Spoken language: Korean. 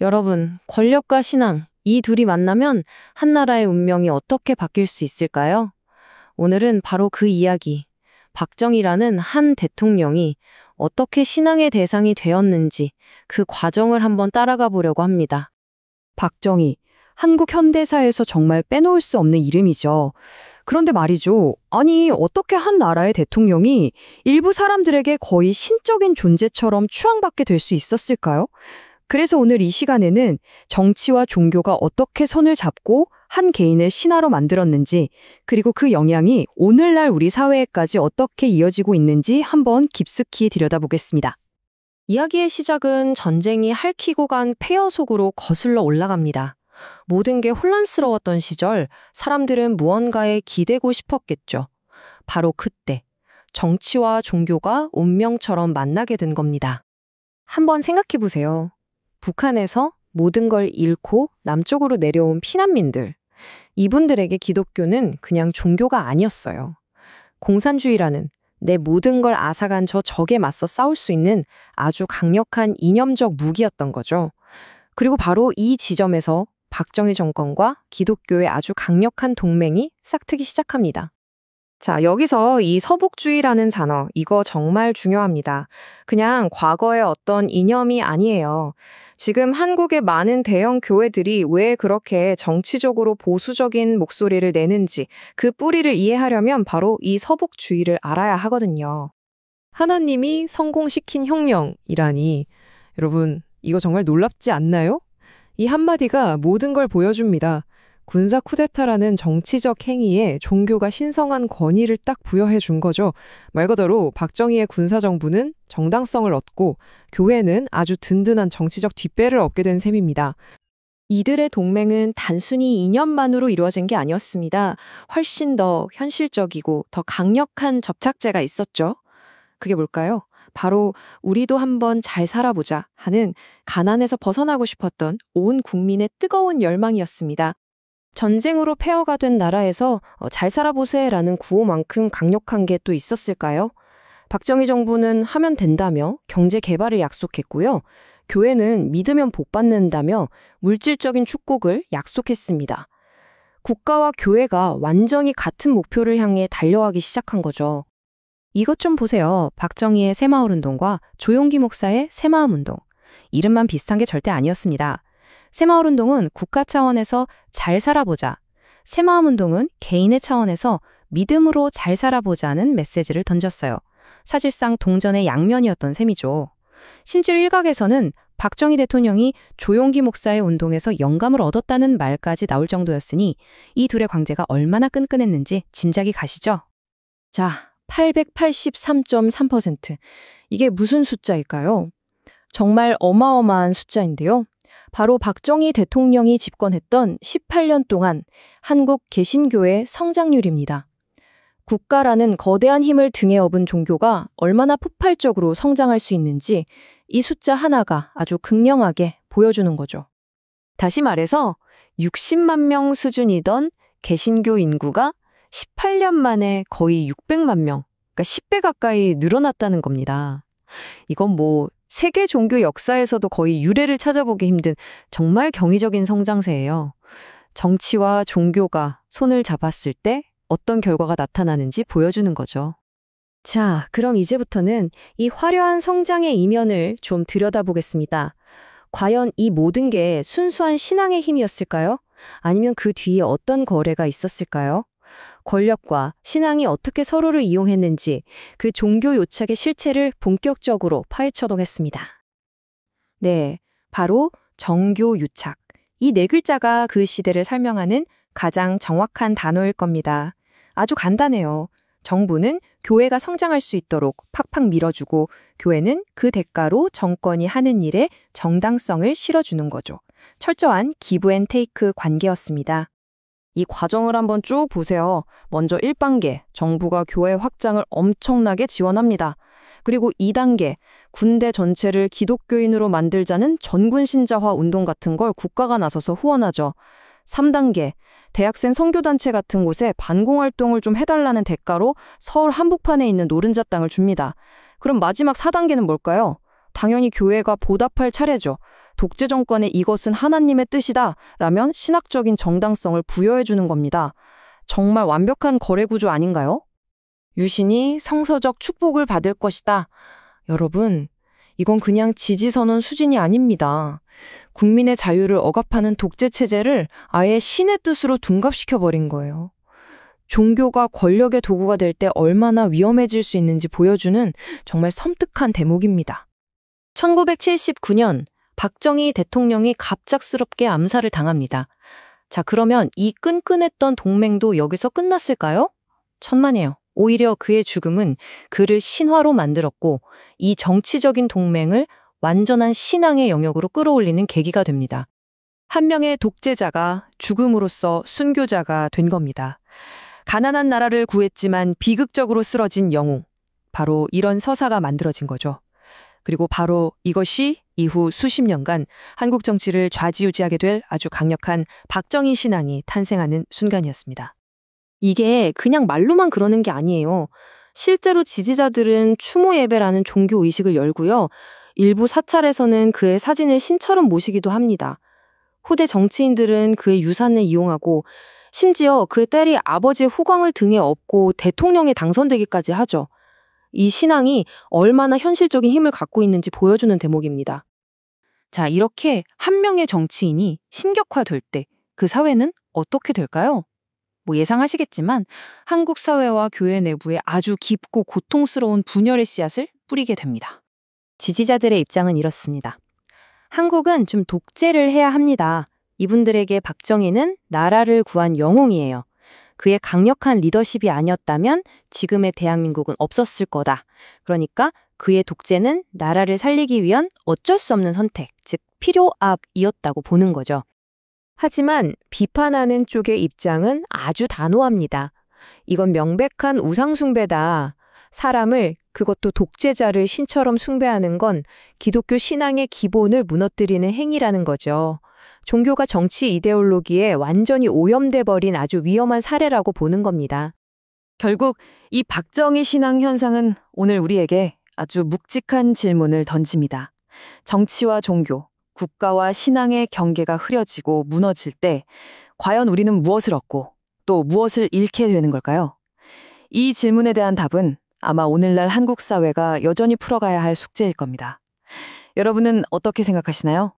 여러분, 권력과 신앙, 이 둘이 만나면 한 나라의 운명이 어떻게 바뀔 수 있을까요? 오늘은 바로 그 이야기, 박정희라는 한 대통령이 어떻게 신앙의 대상이 되었는지 그 과정을 한번 따라가 보려고 합니다. 박정희, 한국 현대사에서 정말 빼놓을 수 없는 이름이죠. 그런데 말이죠. 아니, 어떻게 한 나라의 대통령이 일부 사람들에게 거의 신적인 존재처럼 추앙받게 될 수 있었을까요? 그래서 오늘 이 시간에는 정치와 종교가 어떻게 손을 잡고 한 개인을 신하로 만들었는지, 그리고 그 영향이 오늘날 우리 사회에까지 어떻게 이어지고 있는지 한번 깊숙이 들여다보겠습니다. 이야기의 시작은 전쟁이 핥히고 간 폐허 속으로 거슬러 올라갑니다. 모든 게 혼란스러웠던 시절, 사람들은 무언가에 기대고 싶었겠죠. 바로 그때, 정치와 종교가 운명처럼 만나게 된 겁니다. 한번 생각해 보세요. 북한에서 모든 걸 잃고 남쪽으로 내려온 피난민들. 이분들에게 기독교는 그냥 종교가 아니었어요. 공산주의라는 내 모든 걸 앗아간 저 적에 맞서 싸울 수 있는 아주 강력한 이념적 무기였던 거죠. 그리고 바로 이 지점에서 박정희 정권과 기독교의 아주 강력한 동맹이 싹트기 시작합니다. 자, 여기서 이 서북주의라는 단어, 이거 정말 중요합니다. 그냥 과거의 어떤 이념이 아니에요. 지금 한국의 많은 대형 교회들이 왜 그렇게 정치적으로 보수적인 목소리를 내는지 그 뿌리를 이해하려면 바로 이 서북주의를 알아야 하거든요. 하나님이 성공시킨 혁명이라니, 여러분, 이거 정말 놀랍지 않나요? 이 한마디가 모든 걸 보여줍니다. 군사 쿠데타라는 정치적 행위에 종교가 신성한 권위를 딱 부여해 준 거죠. 말 그대로 박정희의 군사정부는 정당성을 얻고 교회는 아주 든든한 정치적 뒷배를 얻게 된 셈입니다. 이들의 동맹은 단순히 이념만으로 이루어진 게 아니었습니다. 훨씬 더 현실적이고 더 강력한 접착제가 있었죠. 그게 뭘까요? 바로 우리도 한번 잘 살아보자 하는 가난에서 벗어나고 싶었던 온 국민의 뜨거운 열망이었습니다. 전쟁으로 폐허가 된 나라에서 잘 살아보세라는 구호만큼 강력한 게 또 있었을까요? 박정희 정부는 하면 된다며 경제 개발을 약속했고요. 교회는 믿으면 복 받는다며 물질적인 축복을 약속했습니다. 국가와 교회가 완전히 같은 목표를 향해 달려가기 시작한 거죠. 이것 좀 보세요. 박정희의 새마을운동과 조용기 목사의 새마음운동. 이름만 비슷한 게 절대 아니었습니다. 새마을운동은 국가 차원에서 잘 살아보자. 새마음운동은 개인의 차원에서 믿음으로 잘 살아보자는 메시지를 던졌어요. 사실상 동전의 양면이었던 셈이죠. 심지어 일각에서는 박정희 대통령이 조용기 목사의 운동에서 영감을 얻었다는 말까지 나올 정도였으니 이 둘의 관계가 얼마나 끈끈했는지 짐작이 가시죠? 자, 883.3%. 이게 무슨 숫자일까요? 정말 어마어마한 숫자인데요. 바로 박정희 대통령이 집권했던 18년 동안 한국 개신교의 성장률입니다. 국가라는 거대한 힘을 등에 업은 종교가 얼마나 폭발적으로 성장할 수 있는지 이 숫자 하나가 아주 극명하게 보여주는 거죠. 다시 말해서 60만 명 수준이던 개신교 인구가 18년 만에 거의 600만 명, 그러니까 10배 가까이 늘어났다는 겁니다. 이건 세계 종교 역사에서도 거의 유례를 찾아보기 힘든 정말 경이적인 성장세예요. 정치와 종교가 손을 잡았을 때 어떤 결과가 나타나는지 보여주는 거죠. 자, 그럼 이제부터는 이 화려한 성장의 이면을 좀 들여다보겠습니다. 과연 이 모든 게 순수한 신앙의 힘이었을까요? 아니면 그 뒤에 어떤 거래가 있었을까요? 권력과 신앙이 어떻게 서로를 이용했는지 그 종교 요착의 실체를 본격적으로 파헤쳐보겠습니다. 네, 바로 정교유착. 이 네 글자가 그 시대를 설명하는 가장 정확한 단어일 겁니다. 아주 간단해요. 정부는 교회가 성장할 수 있도록 팍팍 밀어주고 교회는 그 대가로 정권이 하는 일에 정당성을 실어주는 거죠. 철저한 기브앤테이크 관계였습니다. 이 과정을 한번 쭉 보세요. 먼저 1단계, 정부가 교회 확장을 엄청나게 지원합니다. 그리고 2단계, 군대 전체를 기독교인으로 만들자는 전군 신자화 운동 같은 걸 국가가 나서서 후원하죠. 3단계, 대학생 선교단체 같은 곳에 반공활동을 좀 해달라는 대가로 서울 한복판에 있는 노른자 땅을 줍니다. 그럼 마지막 4단계는 뭘까요? 당연히 교회가 보답할 차례죠. 독재 정권의 이것은 하나님의 뜻이다 라면 신학적인 정당성을 부여해 주는 겁니다. 정말 완벽한 거래 구조 아닌가요? 유신이 성서적 축복을 받을 것이다. 여러분, 이건 그냥 지지선언 수준이 아닙니다. 국민의 자유를 억압하는 독재 체제를 아예 신의 뜻으로 둔갑시켜버린 거예요. 종교가 권력의 도구가 될 때 얼마나 위험해질 수 있는지 보여주는 정말 섬뜩한 대목입니다. 1979년 박정희 대통령이 갑작스럽게 암살을 당합니다. 자, 그러면 이 끈끈했던 동맹도 여기서 끝났을까요? 천만에요. 오히려 그의 죽음은 그를 신화로 만들었고 이 정치적인 동맹을 완전한 신앙의 영역으로 끌어올리는 계기가 됩니다. 한 명의 독재자가 죽음으로써 순교자가 된 겁니다. 가난한 나라를 구했지만 비극적으로 쓰러진 영웅. 바로 이런 서사가 만들어진 거죠. 그리고 바로 이것이 이후 수십 년간 한국 정치를 좌지우지하게 될 아주 강력한 박정희 신앙이 탄생하는 순간이었습니다. 이게 그냥 말로만 그러는 게 아니에요. 실제로 지지자들은 추모 예배라는 종교 의식을 열고요. 일부 사찰에서는 그의 사진을 신처럼 모시기도 합니다. 후대 정치인들은 그의 유산을 이용하고 심지어 그의 딸이 아버지의 후광을 등에 업고 대통령에 당선되기까지 하죠. 이 신앙이 얼마나 현실적인 힘을 갖고 있는지 보여주는 대목입니다. 자, 이렇게 한 명의 정치인이 신격화될 때 그 사회는 어떻게 될까요? 예상하시겠지만 한국 사회와 교회 내부에 아주 깊고 고통스러운 분열의 씨앗을 뿌리게 됩니다. 지지자들의 입장은 이렇습니다. 한국은 좀 독재를 해야 합니다. 이분들에게 박정희는 나라를 구한 영웅이에요. 그의 강력한 리더십이 아니었다면 지금의 대한민국은 없었을 거다. 그러니까 그의 독재는 나라를 살리기 위한 어쩔 수 없는 선택, 즉 필요압이었다고 보는 거죠. 하지만 비판하는 쪽의 입장은 아주 단호합니다. 이건 명백한 우상숭배다. 사람을, 그것도 독재자를 신처럼 숭배하는 건 기독교 신앙의 기본을 무너뜨리는 행위라는 거죠. 종교가 정치 이데올로기에 완전히 오염돼 버린 아주 위험한 사례라고 보는 겁니다. 결국 이 박정희 신앙 현상은 오늘 우리에게 아주 묵직한 질문을 던집니다. 정치와 종교, 국가와 신앙의 경계가 흐려지고 무너질 때 과연 우리는 무엇을 얻고 또 무엇을 잃게 되는 걸까요? 이 질문에 대한 답은 아마 오늘날 한국 사회가 여전히 풀어가야 할 숙제일 겁니다. 여러분은 어떻게 생각하시나요?